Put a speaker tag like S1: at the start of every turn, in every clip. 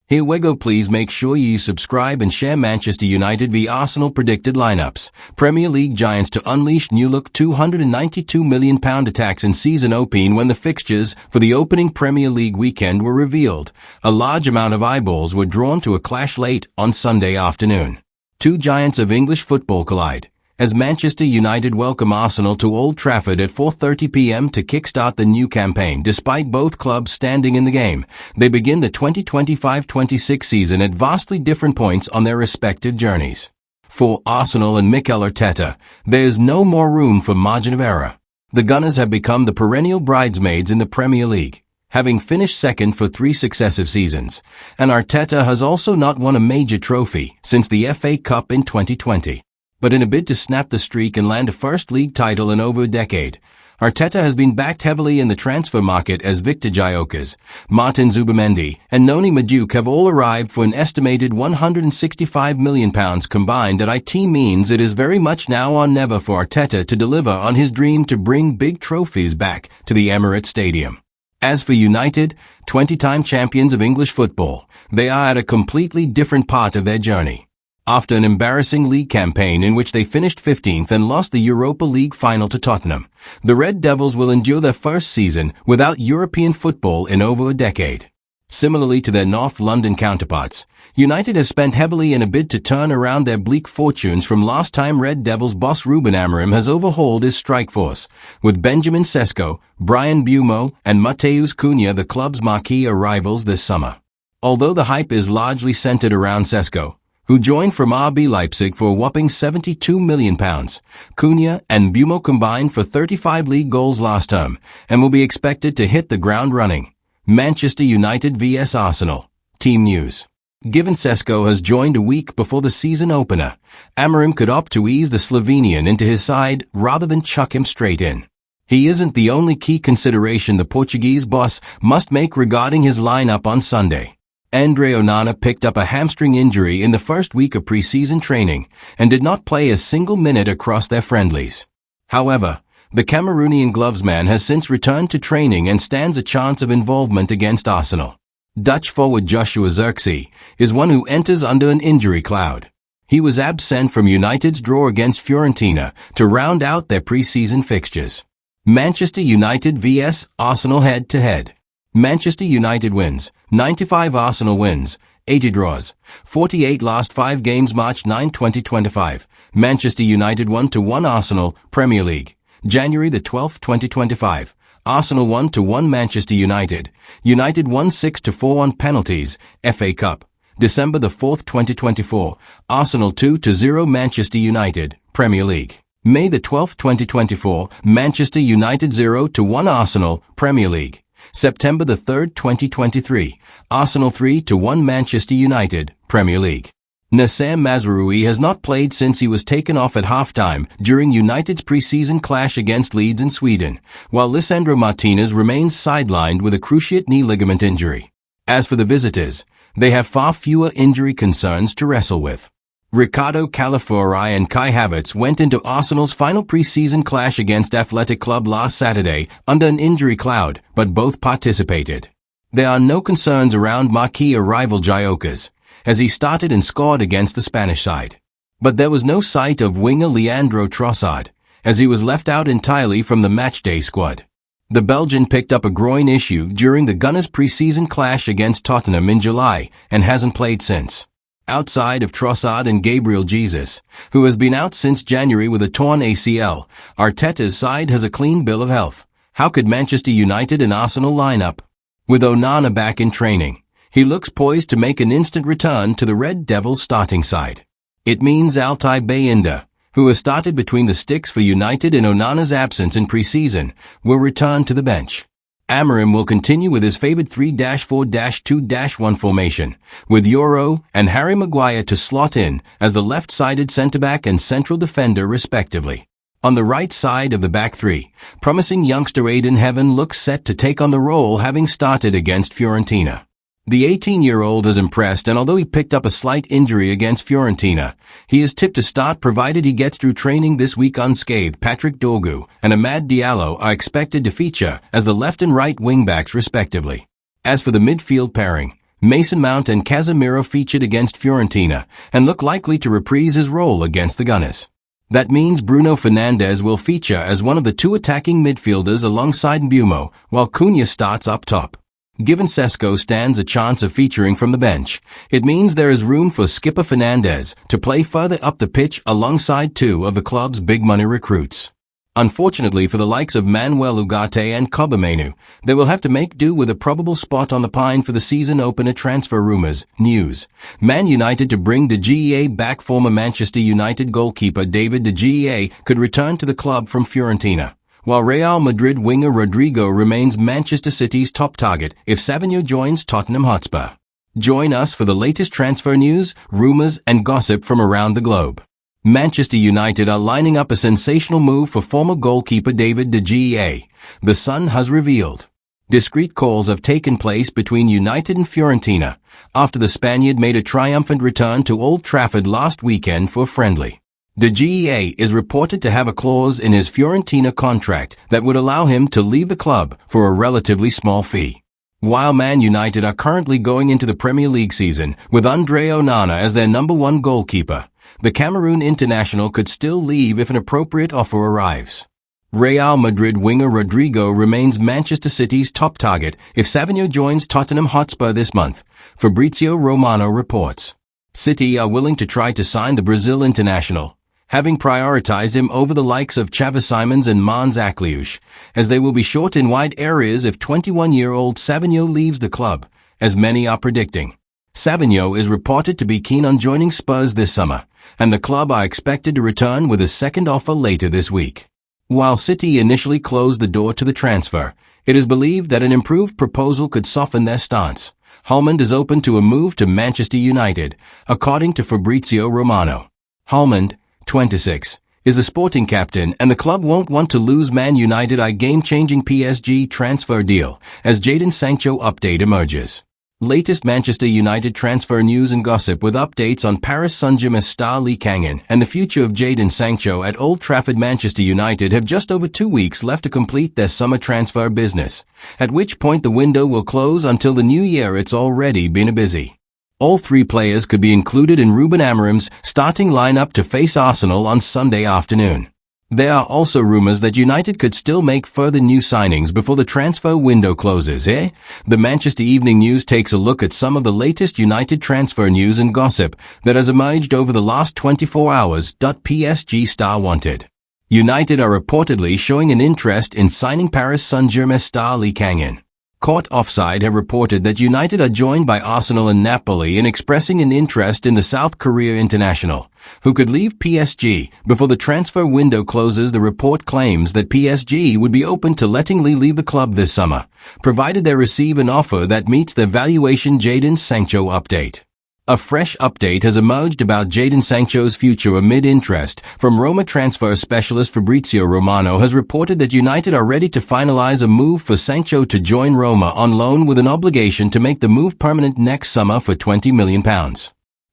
S1: Here we go. Please make sure you subscribe and share. Manchester United v Arsenal predicted lineups. Premier League giants to unleash new look £292 million attacks in season opening. When the fixtures for the opening Premier League weekend were revealed, a large amount of eyeballs were drawn to a clash late on Sunday afternoon. Two giants of English football collide as Manchester United welcome Arsenal to Old Trafford at 4:30 p.m. to kickstart the new campaign. Despite both clubs standing in the game, they begin the 2025-26 season at vastly different points on their respective journeys. For Arsenal and Mikel Arteta, there is no more room for margin of error. The Gunners have become the perennial bridesmaids in the Premier League, having finished second for 3 successive seasons, and Arteta has also not won a major trophy since the FA Cup in 2020. But in a bid to snap the streak and land a first league title in over a decade, Arteta has been backed heavily in the transfer market as Victor Gyökeres, Martin Zubimendi, and Noni Madueke have all arrived for an estimated £165 million combined. That IT means it is very much now or never for Arteta to deliver on his dream to bring big trophies back to the Emirates Stadium. As for United, 20-time champions of English football, they are at a completely different part of their journey. After an embarrassing league campaign in which they finished 15th and lost the Europa League final to Tottenham, the Red Devils will endure their first season without European football in over a decade. Similarly to their North London counterparts, United have spent heavily in a bid to turn around their bleak fortunes from last time. Red Devils boss Ruben Amorim has overhauled his strike force, with Benjamin Sesko, Bryan Mbeumo, and Matheus Cunha the club's marquee arrivals this summer. Although the hype is largely centered around Sesko, who joined from RB Leipzig for a whopping £72 million. Cunha and Mbeumo combined for 35 league goals last term and will be expected to hit the ground running. Manchester United vs Arsenal. Team news. Given Sesko has joined a week before the season opener, Amorim could opt to ease the Slovenian into his side rather than chuck him straight in. He isn't the only key consideration the Portuguese boss must make regarding his lineup on Sunday. Andre Onana picked up a hamstring injury in the first week of pre-season training and did not play a single minute across their friendlies. However, the Cameroonian glovesman has since returned to training and stands a chance of involvement against Arsenal. Dutch forward Joshua Zirkzee is one who enters under an injury cloud. He was absent from United's draw against Fiorentina to round out their pre-season fixtures. Manchester United vs Arsenal head-to-head. Manchester United wins, 95 Arsenal wins, 80 draws, 48 last 5 games March 9, 2025. Manchester United 1-1 Arsenal, Premier League. January 12, 2025. Arsenal 1-1 Manchester United. United won 6-4 on penalties, FA Cup. December 4, 2024. Arsenal 2-0 Manchester United, Premier League. May 12, 2024. Manchester United 0-1 Arsenal, Premier League. September 3, 2023, Arsenal 3-1 Manchester United, Premier League. Noussair Mazraoui has not played since he was taken off at halftime during United's pre-season clash against Leeds in Sweden, while Lisandro Martinez remains sidelined with a cruciate knee ligament injury. As for the visitors, they have far fewer injury concerns to wrestle with. Ricardo Calafiori and Kai Havertz went into Arsenal's final pre-season clash against Athletic Club last Saturday under an injury cloud, but both participated. There are no concerns around marquee rival Gyökeres, as he started and scored against the Spanish side. But there was no sight of winger Leandro Trossard, as he was left out entirely from the matchday squad. The Belgian picked up a groin issue during the Gunners' pre-season clash against Tottenham in July and hasn't played since. Outside of Trossard and Gabriel Jesus, who has been out since January with a torn ACL, Arteta's side has a clean bill of health. How could Manchester United and Arsenal line up? With Onana back in training, he looks poised to make an instant return to the Red Devils starting side. It means Altay Bayindir, who has started between the sticks for United in Onana's absence in pre-season, will return to the bench. Amorim will continue with his favored 3-4-2-1 formation, with Euro and Harry Maguire to slot in as the left-sided centre-back and central defender respectively. On the right side of the back three, promising youngster Aidan Heaven looks set to take on the role having started against Fiorentina. The 18-year-old has impressed, and although he picked up a slight injury against Fiorentina, he is tipped to start provided he gets through training this week unscathed. Patrick Dorgu and Amad Diallo are expected to feature as the left and right wingbacks respectively. As for the midfield pairing, Mason Mount and Casemiro featured against Fiorentina and look likely to reprise his role against the Gunners. That means Bruno Fernandes will feature as one of the two attacking midfielders alongside Mbeumo, while Cunha starts up top. Given Sesko stands a chance of featuring from the bench, it means there is room for skipper Fernandes to play further up the pitch alongside two of the club's big-money recruits. Unfortunately for the likes of Manuel Ugarte and Kobbie Mainoo, they will have to make do with a probable spot on the pine for the season opener transfer rumours. News. Man United to bring De Gea back. Former Manchester United goalkeeper David De Gea could return to the club from Fiorentina, while Real Madrid winger Rodrigo remains Manchester City's top target if Savinho joins Tottenham Hotspur. Join us for the latest transfer news, rumours and gossip from around the globe. Manchester United are lining up a sensational move for former goalkeeper David De Gea, the Sun has revealed. Discreet calls have taken place between United and Fiorentina after the Spaniard made a triumphant return to Old Trafford last weekend for a friendly. De Gea is reported to have a clause in his Fiorentina contract that would allow him to leave the club for a relatively small fee. While Man United are currently going into the Premier League season with Andre Onana as their number one goalkeeper, the Cameroon international could still leave if an appropriate offer arrives. Real Madrid winger Rodrigo remains Manchester City's top target if Savinho joins Tottenham Hotspur this month, Fabrizio Romano reports. City are willing to try to sign the Brazil international, having prioritized him over the likes of Xavi Simons and Mans Akliouche, as they will be short in wide areas if 21-year-old Savinho leaves the club, as many are predicting. Savinho is reported to be keen on joining Spurs this summer, and the club are expected to return with a second offer later this week. While City initially closed the door to the transfer, it is believed that an improved proposal could soften their stance. Haaland is open to a move to Manchester United, according to Fabrizio Romano. Haaland, 26, is the Sporting captain, and the club won't want to lose Man United a game-changing PSG transfer deal as Jadon Sancho update emerges. Latest Manchester United transfer news and gossip with updates on Paris Saint-Germain star Lee Kang-in and the future of Jadon Sancho at Old Trafford. Manchester United have just over 2 weeks left to complete their summer transfer business, at which point the window will close until the new year. It's already been a busy. All three players could be included in Ruben Amorim's starting lineup to face Arsenal on Sunday afternoon. There are also rumors that United could still make further new signings before the transfer window closes, The Manchester Evening News takes a look at some of the latest United transfer news and gossip that has emerged over the last 24 hours. PSG star wanted. United are reportedly showing an interest in signing Paris Saint-Germain star Lee Kang-in. Court Offside have reported that United are joined by Arsenal and Napoli in expressing an interest in the South Korea international, who could leave PSG before the transfer window closes. The report claims that PSG would be open to letting Lee leave the club this summer, provided they receive an offer that meets their valuation. Jadon Sancho update. A fresh update has emerged about Jadon Sancho's future amid interest from Roma. Transfer specialist Fabrizio Romano has reported that United are ready to finalize a move for Sancho to join Roma on loan with an obligation to make the move permanent next summer for £20 million.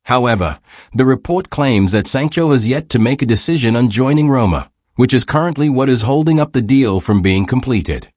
S1: However, the report claims that Sancho has yet to make a decision on joining Roma, which is currently what is holding up the deal from being completed.